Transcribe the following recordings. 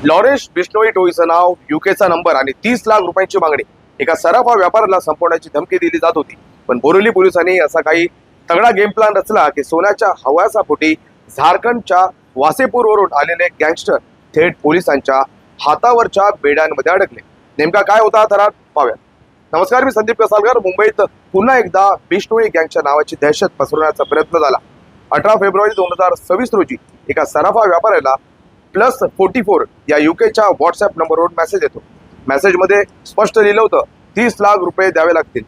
Lawrence Bishnoi टोळीचं नाव, युकेचा number आणि 30 लाख रुपयांची मागणी एका सराफा व्यापाऱ्याला संपवण्याची धमकी दिली जात होती. पण बोरिवली पोलिसांनी असा काही तगडा गेम प्लॅन रचला की सोन्याच्या हव्यासापोटी झारखंडच्या वासेपूरवरून आलेले गँगस्टर थेट पोलिसांच्या हातावरच्या बेड्यांमध्ये अडकले. नेमका काय होता थरार पाहूया. नमस्कार, मी संदीप कसालकर. मुंबईत पुन्हा एकदा बिश्नोई गँगच्या नावाची दहशत पसरवण्याचा प्रयत्न झाला. 18 फेब्रुवारी 2026 रोजी एका सराफा व्यापाऱ्याला +44 या युकेच्या व्हॉट्सअप नंबरवरून मेसेज येतो. मेसेजमध्ये स्पष्ट लिहिलं होतं 30 लाख रुपये द्यावे लागतील.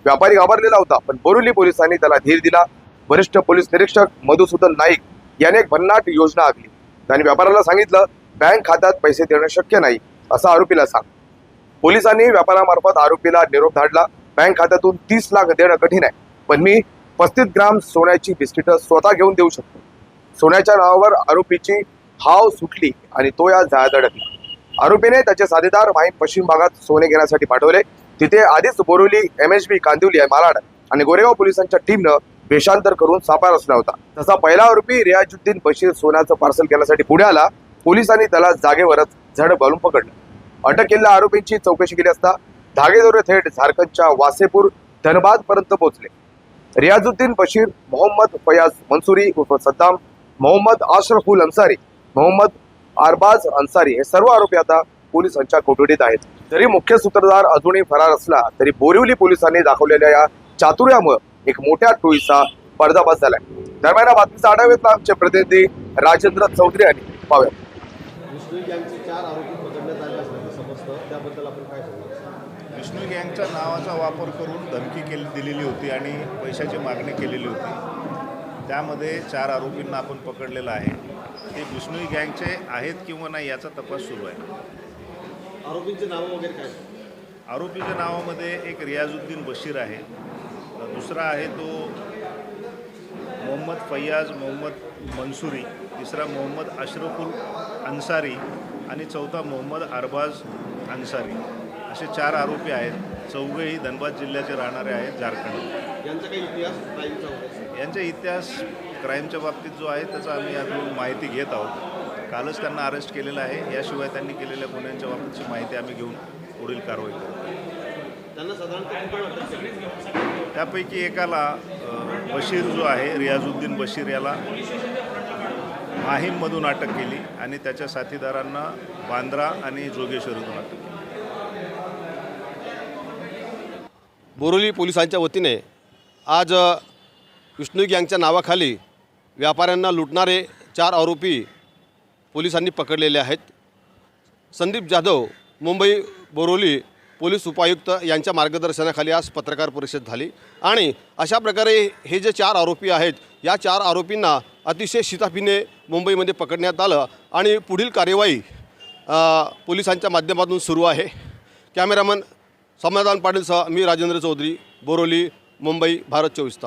व्यापारी घाबरलेला होता, पण बोरिवली पोलिसांनी त्याला धीर दिला. वरिष्ठ पोलीस निरीक्षक मधुसूदन नाईक याने एक भन्नाट योजना आखली. त्यांनी व्यापाऱ्याला सांगितलं, बँक खात्यात पैसे देणं शक्य नाही असं आरोपीला सांग. पोलिसांनी व्यापाऱ्यामार्फत आरोपीला निरोप धाडला. बँक खात्यातून 30 लाख देणं कठीण आहे, पण मी 35 ग्राम सोन्याची बिस्किटं स्वतः घेऊन देऊ शकतो. सोन्याच्या नावावर आरोपीची हाव सुटली आणि तो या जाळ्यात अडकला. आरोपीने त्याचे साथीदार माहीम पश्चिम भागात सोने घेण्यासाठी पाठवले. तिथे आधीच बोरिवली, MHB, कांदिवली, मालाड आणि गोरेगाव पोलिसांच्या टीमनं वेषांतर करून सापळा रचला होता. तसा पहिला आरोपी रियाजुद्दीन बशीर सोन्याचं पार्सल घेण्यासाठी पुढे आला. पोलिसांनी त्याला जागेवरच झड घालून पकडलं. अटक केलेल्या आरोपींची चौकशी केली असता धागेदोरे थेट झारखंडच्या वासेपूर, धनबाद पर्यंत पोहोचले. रियाजुद्दीन बशीर, मोहम्मद फयाज मंसूरी उर्फ सद्दाम, मोहम्मद अशरफुल अन्सारी, मोहम्मद अरबाज अन्सारी हे सर्व आरोपी आता पोलिसांच्या कोठडीत आहेत. जरी मुख्य सूत्रधार अजूनही फरार असला तरी बोरिवली पोलिसांनी दाखवलेल्या या चातुर्यामुळे एक मोठ्या टोळीचा पर्दाफाश झालाय. दरम्यान बातमीचा आढावा घेतला आमचे प्रतिनिधी राजेंद्र चौधरी यांनी. पाहूया. बिश्नोई गँगचे 4 आरोपी पकडण्यात आले असल्याचं समजतं, त्याबद्दल आपण काय सांगणार? बिश्नोई गँगच्या नावाचा वापर करून धमकी दिलेली होती आणि पैशाची मागणी केलेली होती. त्यामध्ये 4 आरोपींना आपण पकडलेलं आहे. ते बिश्नोई गँगचे आहेत किंवा नाही याचा तपास सुरू आहे. आरोपींचे नावं वगैरे काय? आरोपीच्या नावामध्ये एक रियाजुद्दीन बशीर आहे, दुसरा आहे तो मोहम्मद फयाज मोहम्मद मंसूरी, तिसरा मोहम्मद अशरफुल अन्सारी आणि चौथा मोहम्मद अरबाज अन्सारी. असे 4 आरोपी आहेत. चौघेही धनबाद जिल्ह्याचे राहणारे आहेत, झारखंड. यांचा काही इतिहास क्राईमचा वगैरे? यांचा इतिहास क्राईमच्या बाबतीत जो आहे त्याचा आम्ही अजून माहिती घेत आहोत. कालच त्यांना अरेस्ट केलेलं आहे. याशिवाय त्यांनी केलेल्या गुन्ह्यांच्या बाबतीची माहिती आम्ही घेऊन पुढील कारवाई करू. त्यांना साधारणतः कुठे अटक केली? त्यापैकी एकाला बशीर जो आहे, रियाजुद्दीन बशीर, याला माहीममधून अटक केली आणि त्याच्या साथीदारांना बांद्रा आणि जोगेश्वरीतून अटक केली. बोरिवली पोलिसांच्या वतीने आज बिश्नोई गँगच्या नावाखाली व्यापाऱ्यांना लुटणारे 4 आरोपी पोलिसांनी पकडलेले आहेत. संदीप जाधव, मुंबई बोरिवली पोलीस उपायुक्त यांच्या मार्गदर्शनाखाली आज पत्रकार परिषद झाली आणि अशा प्रकारे हे जे 4 आरोपी आहेत, या 4 आरोपींना अतिशय शिताफीने मुंबईमध्ये पकडण्यात आलं आणि पुढील कार्यवाही पोलिसांच्या माध्यमातून सुरू आहे. कॅमेरामन समाधान पाटीलसह मी राजेंद्र चौधरी, बोरिवली, मुंबई, भारत 24 तास.